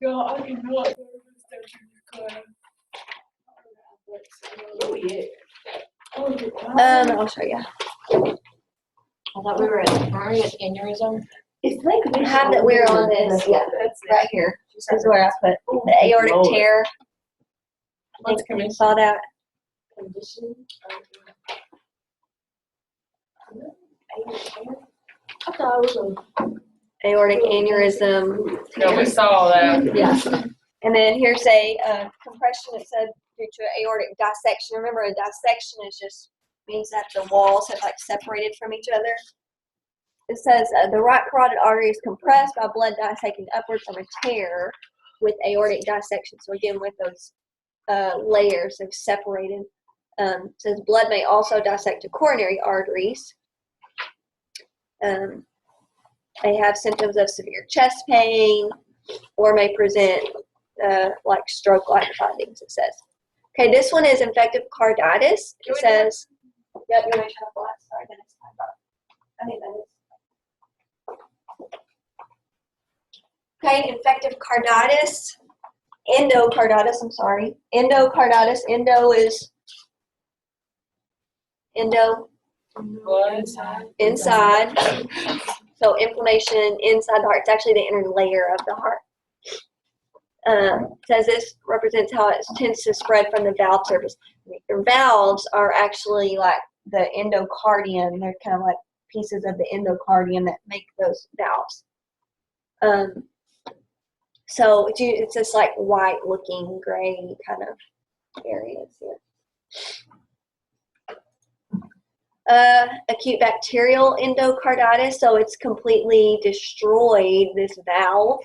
Yeah, I did not go to the station class. Oh, yeah. I'll show you. I thought we were at aneurysm. I have that we're on this. Yeah, that's right here. This is where I put the aortic tear. What's coming? Saw that. Condition. I thought it was aortic aneurysm. Yeah, we saw that. Yeah. And then here's a compression. It said due to aortic dissection. Remember, a dissection is just means that the walls have like separated from each other. It says the right carotid artery is compressed by blood dissecting upward from a tear with aortic dissection. So again, with those layers of separated. It says blood may also dissect to coronary arteries. They have symptoms of severe chest pain or may present like stroke-like findings, it says. Okay, this one is infective carditis. It says, yep, you want to try the last? Sorry, Dennis. I think that is. Okay, infective carditis, endocarditis, I'm sorry. Endocarditis, endo Blood. inside. So inflammation inside the heart. It's actually the inner layer of the heart. Says this represents how it tends to spread from the valve surface. The valves are actually like the endocardium. They're kind of like pieces of the endocardium that make those valves. So it's this like white looking gray kind of areas here. Acute bacterial endocarditis, so it's completely destroyed this valve.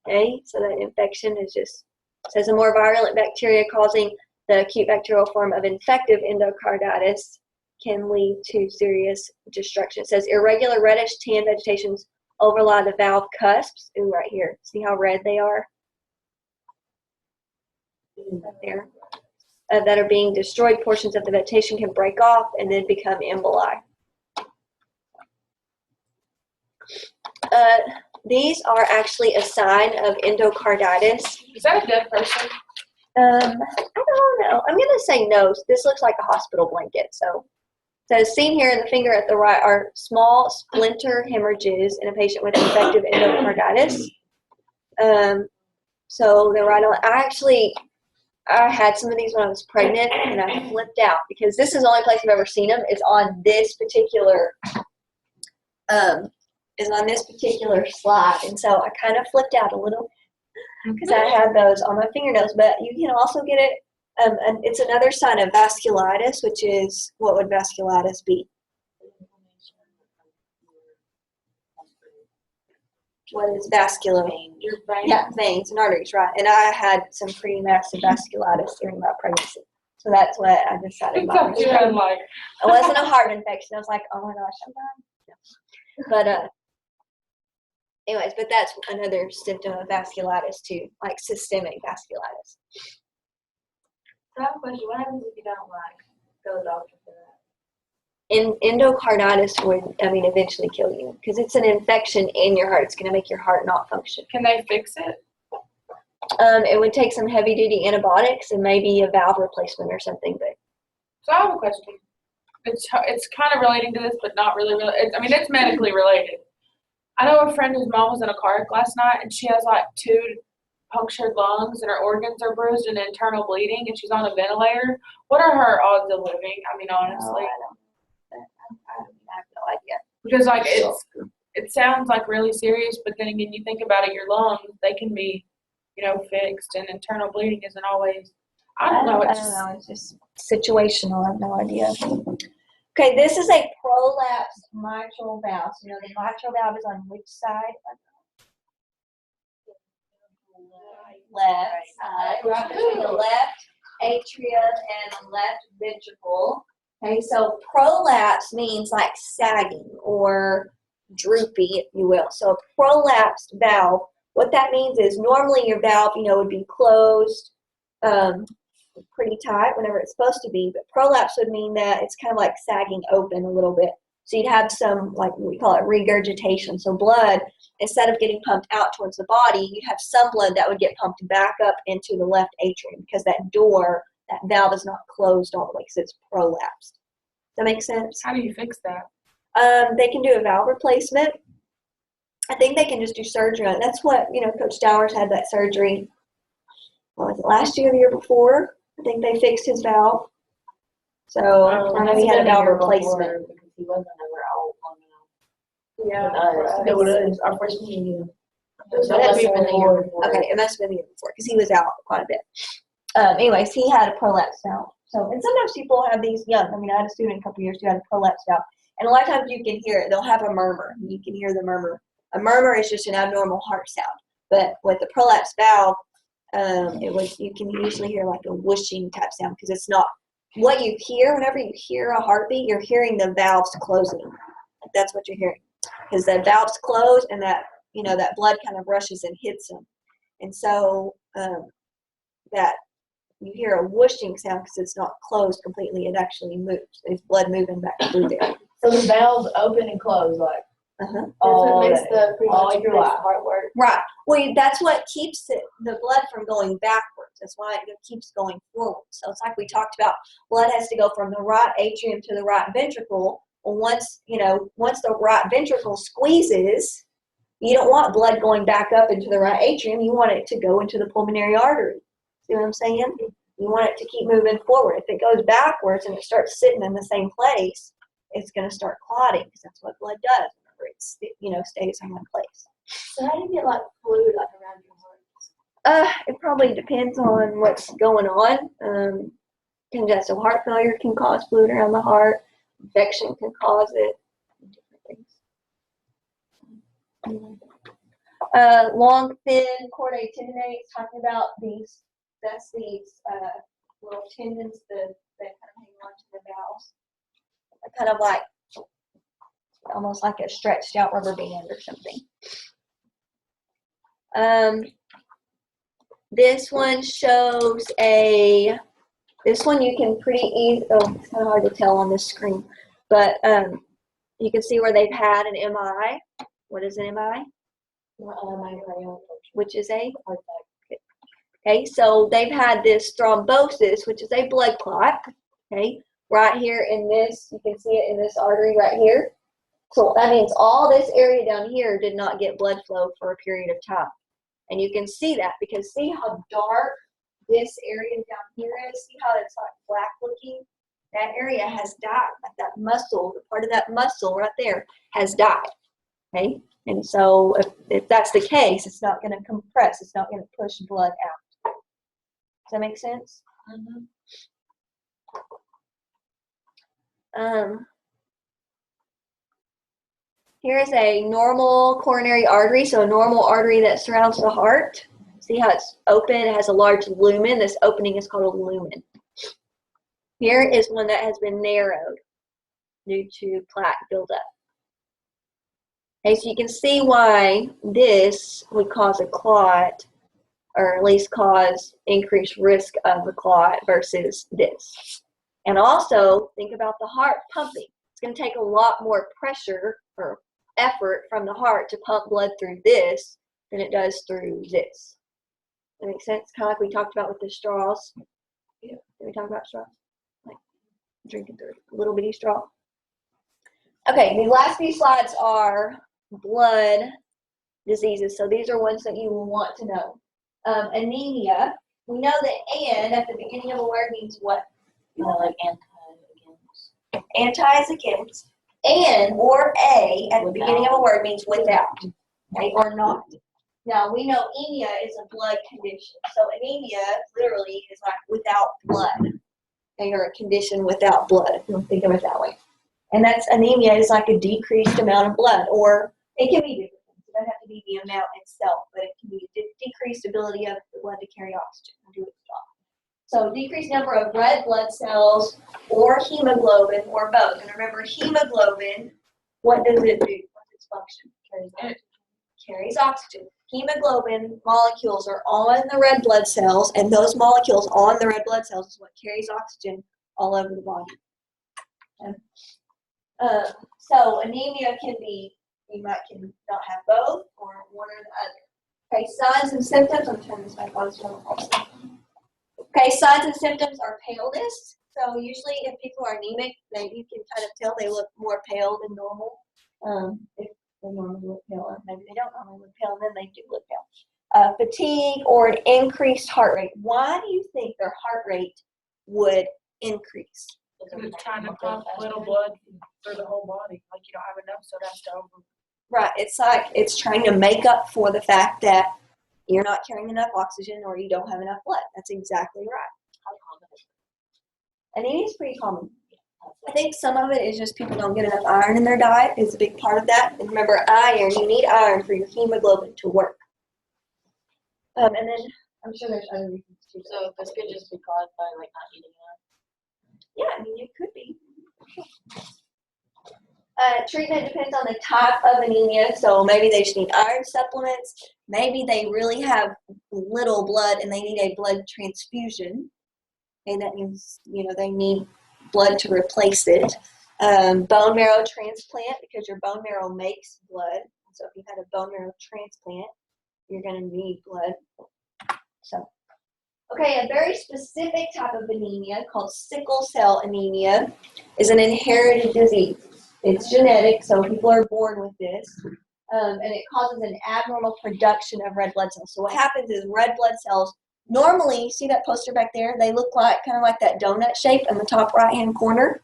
Okay, so that infection is just, says a more virulent bacteria causing the acute bacterial form of infective endocarditis can lead to serious destruction. It says irregular reddish tan vegetations overlie the valve cusps. Ooh, right here. See how red they are? Right there. That are being destroyed. Portions of the vegetation can break off and then become emboli. These are actually a sign of endocarditis. Is that a dead person? I don't know. I'm going to say no. This looks like a hospital blanket. So seen here in the finger at the right are small splinter hemorrhages in a patient with infective endocarditis. So they're right on. I had some of these when I was pregnant, and I flipped out because this is the only place I've ever seen them. Is on this particular slide, and so I kind of flipped out a little because I had those on my fingernails. But you can also get it. And it's another sign of vasculitis, which is, what would vasculitis be? What is vascular? Your vein. Yeah, veins and arteries, right. And I had some pretty massive vasculitis during my pregnancy. So that's what I decided. Like, It wasn't a heart infection. I was like, oh my gosh, I'm dying. No. But anyways, but that's another symptom of vasculitis too, like systemic vasculitis. So I have a question. What happens if you don't go to the doctor for that? Endocarditis would, eventually kill you because it's an infection in your heart. It's going to make your heart not function. can they fix it? It would take some heavy-duty antibiotics and maybe a valve replacement or something. But So I have a question. It's kind of relating to this, but not really. It's medically related. I know a friend whose mom was in a car wreck last night, and she has like 2 punctured lungs, and her organs are bruised and internal bleeding, and she's on a ventilator. What are her odds of living? Honestly. I have no idea. Because it sounds like really serious, but then again, you think about it, your lungs, they can be, fixed, and internal bleeding isn't always. I don't know. It's just situational. I have no idea. Okay, this is a prolapsed mitral valve. So, the mitral valve is on which side? Left side, right between the left atrium and the left ventricle. Okay, so prolapse means like sagging or droopy, if you will. So a prolapsed valve, what that means is normally your valve, would be closed pretty tight whenever it's supposed to be, but prolapse would mean that it's kind of like sagging open a little bit. So you'd have some, like we call it regurgitation. So blood, instead of getting pumped out towards the body, you'd have some blood that would get pumped back up into the left atrium because that door, that valve is not closed all the way because it's prolapsed. Does that make sense? How do you fix that? They can do a valve replacement. I think they can just do surgery on it. That's what, Coach Dowers had that surgery, what was it, last year or the year before? I think they fixed his valve. So I know he had a valve replacement. Because he wasn't ever all on Yeah. It was our freshman year. So it must have been the year before. Okay, it must have been the year before because he was out quite a bit. Anyways, he had a prolapse valve. So, and sometimes people have these young. I mean, I had a student a couple years who had a prolapse valve, and a lot of times you can hear it. They'll have a murmur. You can hear the murmur. A murmur is just an abnormal heart sound. But with the prolapse valve, you can usually hear like a whooshing type sound because it's not what you hear. Whenever you hear a heartbeat, you're hearing the valves closing. That's what you're hearing because the valves close and that that blood kind of rushes and hits them, and so that you hear a whooshing sound because it's not closed completely. It actually moves. There's blood moving back through there. So the valves open and close like all makes the your life. heart work. Right. Well, that's what keeps the blood from going backwards. That's why it keeps going forward. So it's like we talked about. Blood has to go from the right atrium to the right ventricle. Well, once the right ventricle squeezes, you don't want blood going back up into the right atrium. You want it to go into the pulmonary artery. See what I'm saying? You want it to keep moving forward. If it goes backwards and it starts sitting in the same place, it's going to start clotting because that's what blood does. Whenever it stays in one place. So how do you get like fluid like around your heart? It probably depends on what's going on. Congestive heart failure can cause fluid around the heart. Infection can cause it. Different things. Long, thin chordae tendineae, talking about these little tendons that kind of hang on to the valves. Kind of like, almost like a stretched out rubber band or something. This one shows this one you can pretty easy, it's kind of hard to tell on this screen, but you can see where they've had an MI. What is an MI? Which is a heart attack. Okay, so they've had this thrombosis, which is a blood clot. Okay, right here in this, you can see it in this artery right here. So that means all this area down here did not get blood flow for a period of time. And you can see that because see how dark this area down here is? See how it's like black looking? That area has died. Like that muscle, the part of that muscle right there has died. Okay? And so if that's the case, it's not going to compress. It's not going to push blood out. Does that make sense? Here's a normal coronary artery, so a normal artery that surrounds the heart. See how it's open? It has a large lumen. This opening is called a lumen. Here is one that has been narrowed due to plaque buildup. Okay, so you can see why this would cause a clot, or at least cause increased risk of a clot versus this. And also, think about the heart pumping. It's going to take a lot more pressure or effort from the heart to pump blood through this than it does through this. That makes sense? Kind of like we talked about with the straws. Yeah. Did we talk about straws? Like drinking through a little bitty straw. Okay, these last few slides are blood diseases. So these are ones that you will want to know. Anemia. We know that "and" at the beginning of a word means what? Like anti-against. Anti is against. "And" or "a" at the beginning of a word means without, okay, or not. Now, we know anemia is a blood condition. So anemia literally is like without blood. Okay, or a condition without blood, if you want to think of it that way. And that's anemia is like a decreased amount of blood, or it can be different things. It doesn't have to be the amount itself, but it can be a decreased ability of the blood to carry oxygen and do its job. So decreased number of red blood cells or hemoglobin or both. And remember, hemoglobin, what does it do? What's its function? Carries oxygen. Hemoglobin molecules are on the red blood cells, and those molecules on the red blood cells is what carries oxygen all over the body. So anemia can be, you not have both or one or the other. Okay, signs and symptoms. I'm turning this back on. Okay, signs and symptoms are paleness. So usually if people are anemic, you can kind of tell they look more pale than normal. If they normally look pale, or maybe they don't normally look pale, and then they do look pale. Fatigue or an increased heart rate. Why do you think their heart rate would increase? It's trying to pump little blood through the whole body, like you don't have enough, so that's over. Right, it's like it's trying to make up for the fact that you're not carrying enough oxygen or you don't have enough blood. That's exactly right. Anemia is pretty common. I think some of it is just people don't get enough iron in their diet is a big part of that. And remember, iron, you need iron for your hemoglobin to work. And then I'm sure there's other reasons too. So this could just be caused by like not eating enough. Yeah, I mean, it could be. Treatment depends on the type of anemia. So maybe they just need iron supplements. Maybe they really have little blood and they need a blood transfusion. And that means, they need blood to replace it. Bone marrow transplant, because your bone marrow makes blood. So if you had a bone marrow transplant, you're going to need blood. So, okay, a very specific type of anemia called sickle cell anemia is an inherited disease. It's genetic, so people are born with this, and it causes an abnormal production of red blood cells. So what happens is red blood cells, normally, see that poster back there? They look like kind of like that donut shape in the top right-hand corner.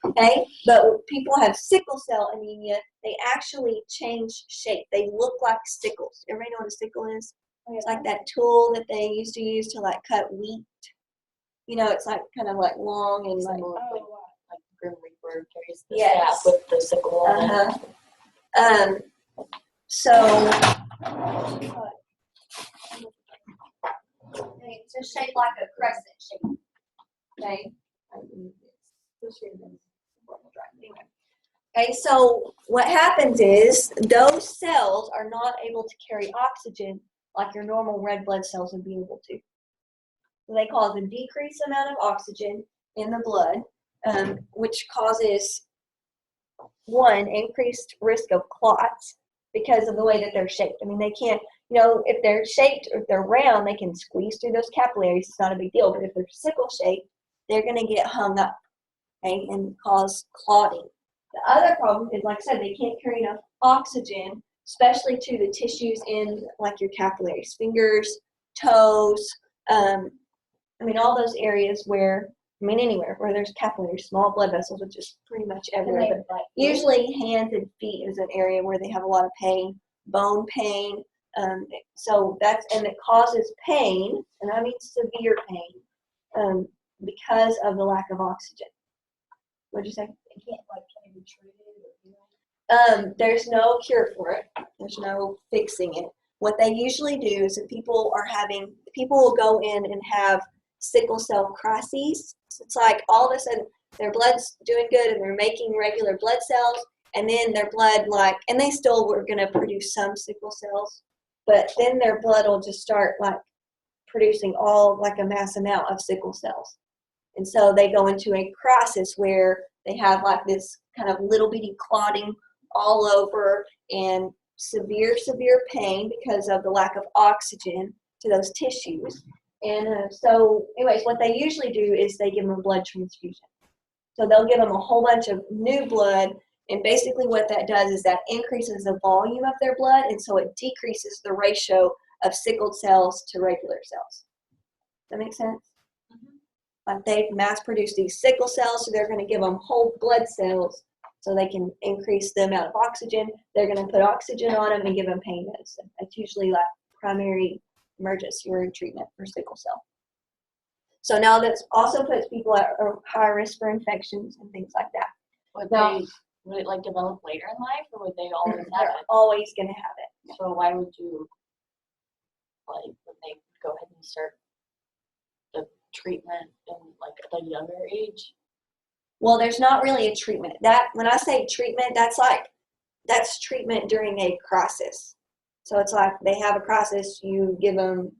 Okay, but when people have sickle cell anemia, they actually change shape. They look like sickles. Everybody know what a sickle is? It's like that tool that they used to use to like cut wheat. It's like kind of like long and like. Like Grim Reaper carries the Yes. staff with the sickle on it. So it's just shaped like a crescent shape. Okay. Okay, so what happens is those cells are not able to carry oxygen like your normal red blood cells would be able to. So they cause a decreased amount of oxygen in the blood, which causes, one, increased risk of clots because of the way that they're shaped. I mean, they can't, if they're shaped or if they're round, they can squeeze through those capillaries. It's not a big deal. But if they're sickle shaped, they're going to get hung up, okay, and cause clotting. The other problem is, like I said, they can't carry enough oxygen, especially to the tissues in, like, your capillaries, fingers, toes, all those areas where, anywhere where there's capillaries, small blood vessels, which is pretty much everywhere. But usually hands and feet is an area where they have a lot of pain, bone pain. And it causes pain, and I mean severe pain, because of the lack of oxygen. What'd you say? It can't be treated. There's no cure for it. There's no fixing it. What they usually do is if people will go in and have sickle cell crises. So it's like all of a sudden their blood's doing good and they're making regular blood cells, and then their blood and they still were going to produce some sickle cells, but then their blood will just start producing a mass amount of sickle cells. And so they go into a crisis where they have this kind of little bitty clotting all over and severe pain because of the lack of oxygen to those tissues. And so anyways, what they usually do is they give them a blood transfusion. So they'll give them a whole bunch of new blood, and basically what that does is that increases the volume of their blood, and so it decreases the ratio of sickled cells to regular cells. Does that make sense? Mm-hmm. They've mass-produced these sickle cells, so they're going to give them whole blood cells so they can increase the amount of oxygen. They're going to put oxygen on them and give them pain medicine. That's usually primary emergency room treatment for sickle cell. So now that also puts people at a higher risk for infections and things like that. Would it develop later in life, or would they always have They're it? always going to have it. So why would you, would they go ahead and start the treatment in at a younger age? Well, there's not really a treatment. When I say treatment, that's treatment during a crisis. So it's like they have a crisis, you give them,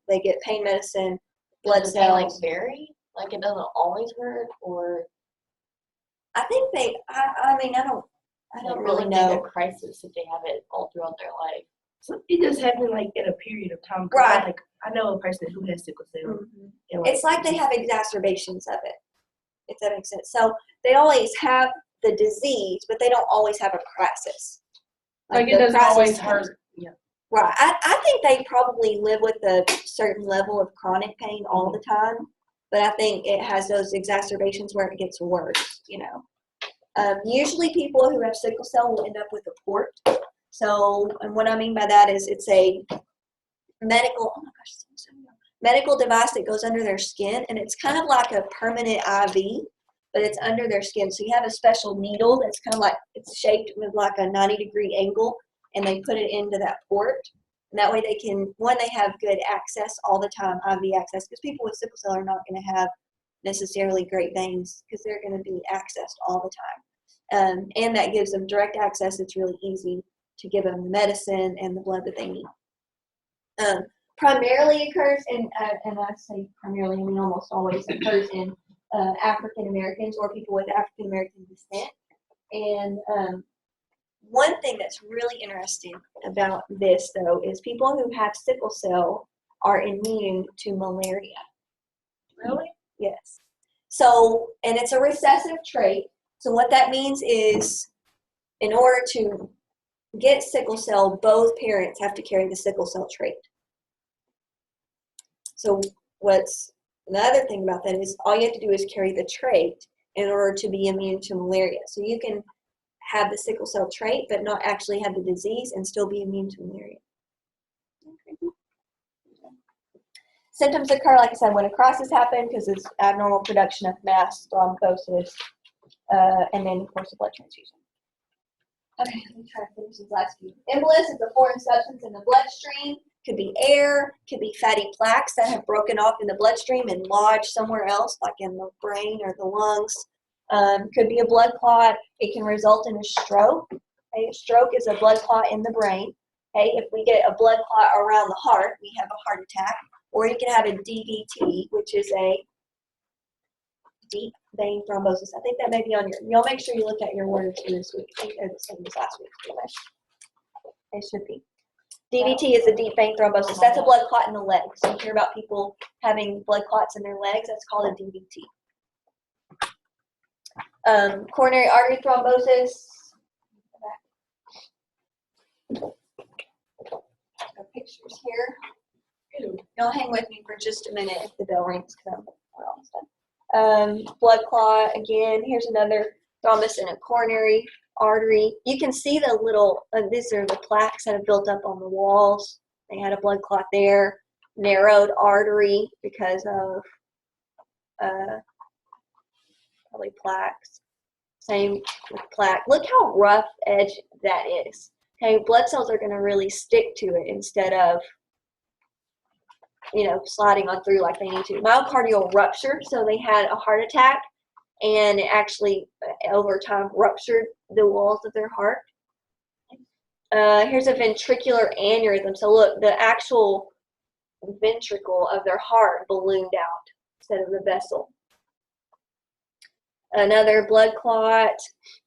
they get pain medicine, blood cells. Does it vary? It doesn't always hurt, or? I think I mean, I don't really in know. a crisis if they have it all throughout their life. So it just happened like in a period of time. Right. Like I know a person who has sickle cell. Mhm. And, It's like they have exacerbations of it, if that makes sense. So they always have the disease, but they don't always have a crisis. Like it the doesn't crisis always comes- hurt. Right. I think they probably live with a certain level of chronic pain all the time, but I think it has those exacerbations where it gets worse, you know. Usually people who have sickle cell will end up with a port. So, and what I mean by that is it's a medical, oh my gosh, medical device that goes under their skin, and it's kind of like a permanent IV, but it's under their skin. So you have a special needle that's kind of like, it's shaped with like a 90-degree angle, and they put it into that port. And that way they can, one, they have good access all the time, IV access, because people with sickle cell are not going to have necessarily great veins because they're going to be accessed all the time. And that gives them direct access. It's really easy to give them the medicine and the blood that they need. Primarily occurs in, and I say primarily, I mean almost always occurs in African Americans or people with African American descent. And one thing that's really interesting about this, though, is people who have sickle cell are immune to malaria. Really? Yes. So, and it's a recessive trait. So what that means is in order to get sickle cell, both parents have to carry the sickle cell trait. So what's the other thing about that is all you have to do is carry the trait in order to be immune to malaria. So you can have the sickle cell trait but not actually have the disease and still be immune to malaria. Okay. Symptoms occur, like I said, when a crisis happens because it's abnormal production of mass thrombosis, and then, of course, a blood transfusion. Okay, let me try to finish these last few. Embolus is a foreign substance in the bloodstream. Could be air, could be fatty plaques that have broken off in the bloodstream and lodged somewhere else, like in the brain or the lungs. Could be a blood clot. It can result in a stroke. Okay? A stroke is a blood clot in the brain. Okay? If we get a blood clot around the heart, we have a heart attack. Or you can have a DVT, which is a deep vein thrombosis. I think that may be on your, y'all make sure you look at your words for this week. I think they're the same as last week. They should be. DVT is a deep vein thrombosis. That's a blood clot in the legs. You hear about people having blood clots in their legs. That's called a DVT. Coronary artery thrombosis. Pictures here. Y'all hang with me for just a minute if the bell rings because we're almost done. Blood clot, again, here's another thrombus in a coronary artery. You can see the little, these are the plaques that have built up on the walls. They had a blood clot there. Narrowed artery because of probably plaques. Same with plaque. Look how rough edge that is. Okay, blood cells are going to really stick to it instead of, you know, sliding on through like they need to. Myocardial rupture, so they had a heart attack and it actually over time ruptured the walls of their heart. Here's a ventricular aneurysm. So look, the actual ventricle of their heart ballooned out instead of the vessel. Another blood clot.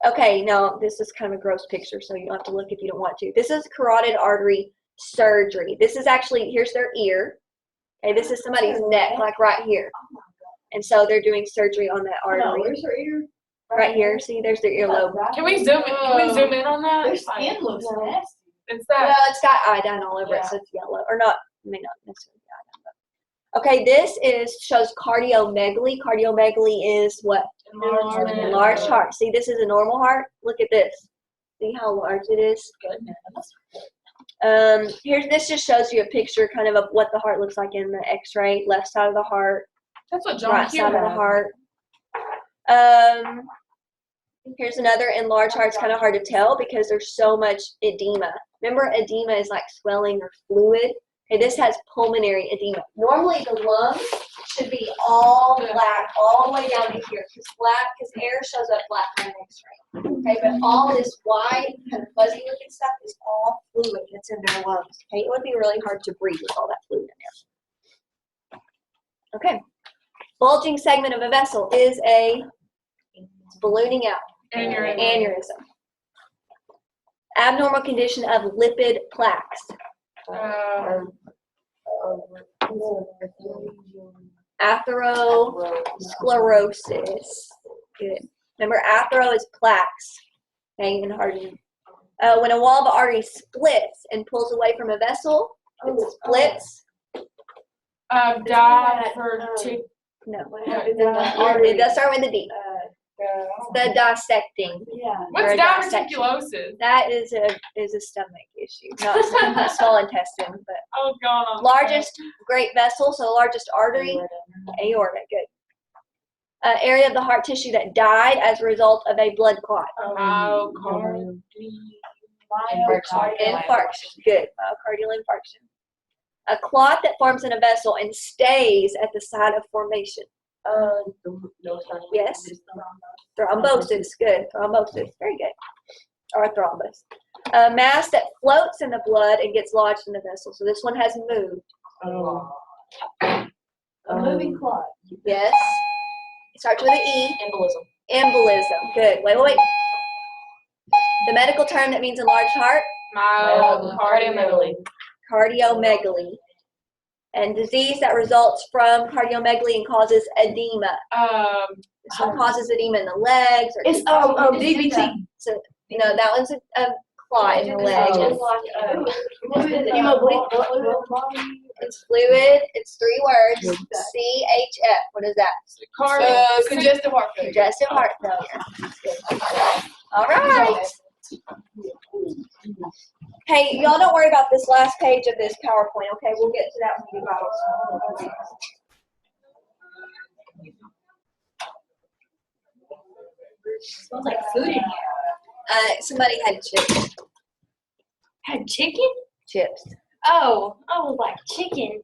Okay, now this is kind of a gross picture, so you don't have to look if you don't want to. This is carotid artery surgery. This is actually, here's their ear. Okay, this is somebody's neck, like right here. And so they're doing surgery on that artery. No, where's her ear? Right here. See, there's their earlobe. Can we zoom in? Can we zoom in on that? Their skin looks No. nasty. It's Well, that. it's got iodine all over it, Yeah. so it's yellow. Or not, may not necessarily be iodine. But. Okay, this shows cardiomegaly. Cardiomegaly is what? Enlarged heart. See, this is a normal heart. Look at this. See how large it is? This just shows you a picture kind of what the heart looks like in the x-ray. Left side of the heart, That's what John right here side of the had. heart. Here's another enlarged heart. It's kind of hard to tell because there's so much edema. Remember, edema is like swelling or fluid. Okay, this has pulmonary edema. Normally the lungs should be all black, all the way down to here, because air shows up black on an x-ray. Okay, but all this white, kind of fuzzy looking stuff is all fluid that's in their lungs. Okay, it would be really hard to breathe with all that fluid in there. Okay, bulging segment of a vessel is a It's ballooning out. Aneurysm. Abnormal condition of lipid plaques. Atherosclerosis. Good. Remember, athero is plaques. Okay, and hardening. When a wall of the artery splits and pulls away from a vessel, it splits. Divertic. No, No. it does start with a D. The dissecting. Yeah. What's Or dissection. diverticulosis? That is a stomach issue, not small intestine, but Oh god. largest great vessel, so largest artery, aorta. Good. Area of the heart tissue that died as a result of a blood clot. Myocardial. Infarction. Good. Myocardial infarction. A clot that forms in a vessel and stays at the site of formation. Yes. Thrombosis. Good. Thrombosis. Very good. Or a thrombus. A mass that floats in the blood and gets lodged in the vessel. So this one has moved. A moving clot. Yes. It starts with an E. Embolism. Embolism. Good. Wait. The medical term that means enlarged heart. Cardiomegaly. Cardiomegaly. And disease that results from cardiomegaly and causes edema. This one causes edema in the legs. Or It's DVT. So, no, that one's a clot in the leg. It's fluid. It's 3 words. CHF. What is that? Congestive heart failure. Congestive heart failure. All right. Hey, y'all don't worry about this last page of this PowerPoint, okay? We'll get to that when we get battles. Smells like food in here. Somebody had chips. Had chicken? Chips. Oh, I was like chicken.